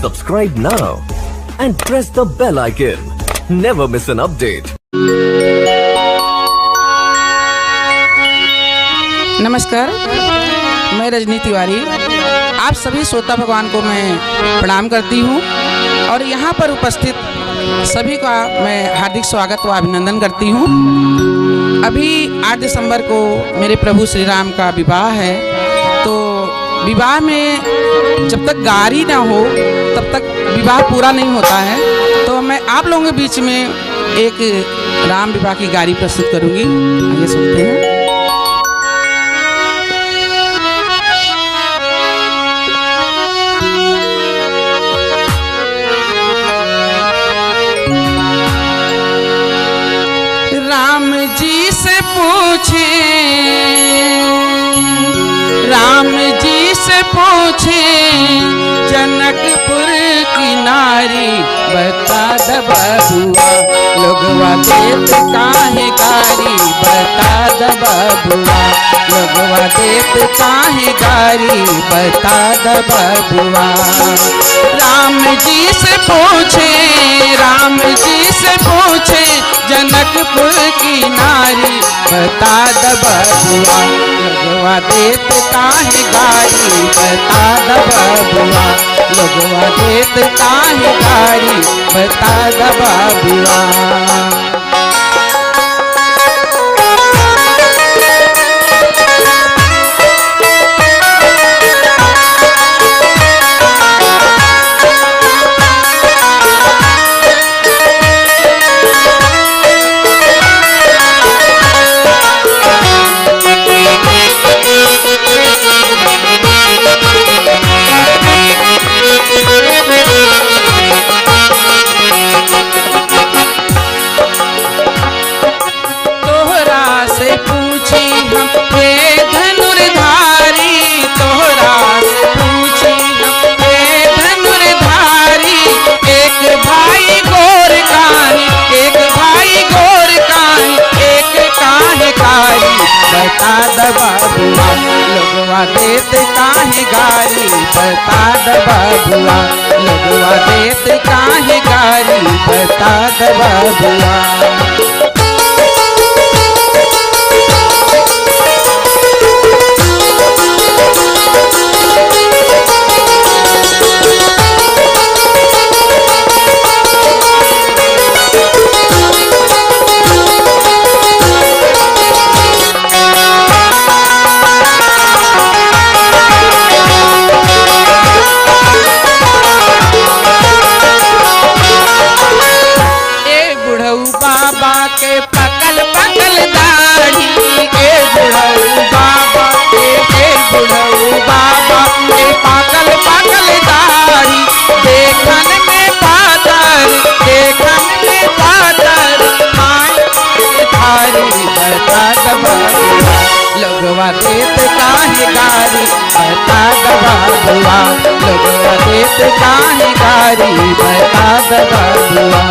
Subscribe now and press the bell icon. Never miss an update. नमस्कार, मैं रजनी तिवारी आप सभी श्रोता भगवान को मैं प्रणाम करती हूँ और यहाँ पर उपस्थित सभी का मैं हार्दिक स्वागत व अभिनंदन करती हूँ। अभी 8 दिसंबर को मेरे प्रभु श्री राम का विवाह है, तो विवाह में जब तक गारी ना हो तब तक विवाह पूरा नहीं होता है। तो मैं आप लोगों के बीच में एक राम विवाह की गारी प्रस्तुत करूँगी। आइए सुनते हैं। राम जी से पूछे, राम जी से पूछे जनकपुर की नारी, बता द बबुआ लोगवा देत काहे गारी, बता द बबुआ लोगवा देत काहे गारी, बता द बबुआ। राम जी से पूछे, राम जी से पूछे जनकपुर की नारी, बता द बबुआ लोगवा देत काहे गारी, बता द बबुआ लोगवा देत काहे गारी, बता द बबुआ। बता द बबुआ लोगवा देत काहे गारी, बता द बबुआ लोगवा देत काहे गारी, बता द बबुआ। बाबा के पकल पकल दाढ़ी, ए बुढ़ऊ बाबा के बुढ़ऊ बाबा के पकल पकल दाढ़ी, देखन में पातर, देखन में पातर माई थारी, बता द बबुआ लोगवा देत काहे गारी, बता द बबुआ लोगवा देत काहे गारी, बता द बबुआ।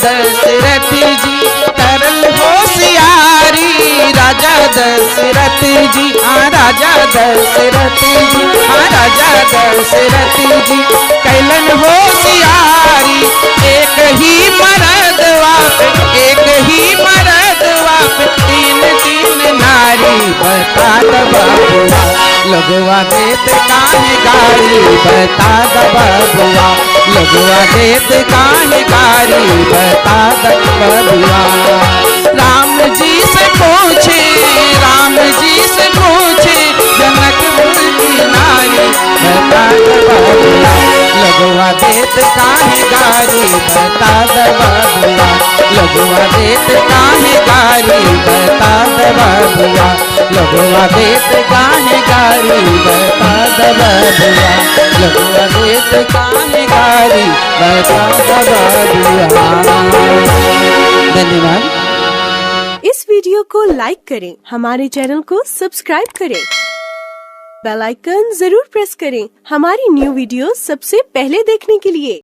दशरथ जी करल होशियारी, राजा दशरथ जी राजा दशरथ जी राजा दशरथ जी कैलन होशियारी, एक ही मर्द वाप, एक ही मर्द वाप, तीन तीन नारी, बता द बबुआ लोगवा देत काहे गारी, बता द बबुआ लोगवा देत काहे गारी, बता द बबुआ। राम जी से पूछे, राम जी से पूछे जनकपुर की नारी, बता द बबुआ लोगवा देत काहे गारी, बता द बबुआ लोगवा देत काहे गारी, बता द बबुआ लोगवा देत काहे गारी। कारी बता दबा दुआ लड़ुआ देत कानी कारी बता दबा दुआ। धन्यवाद। इस वीडियो को लाइक करें, हमारे चैनल को सब्सक्राइब करें, बेल आइकन जरूर प्रेस करें हमारी न्यू वीडियो सबसे पहले देखने के लिए।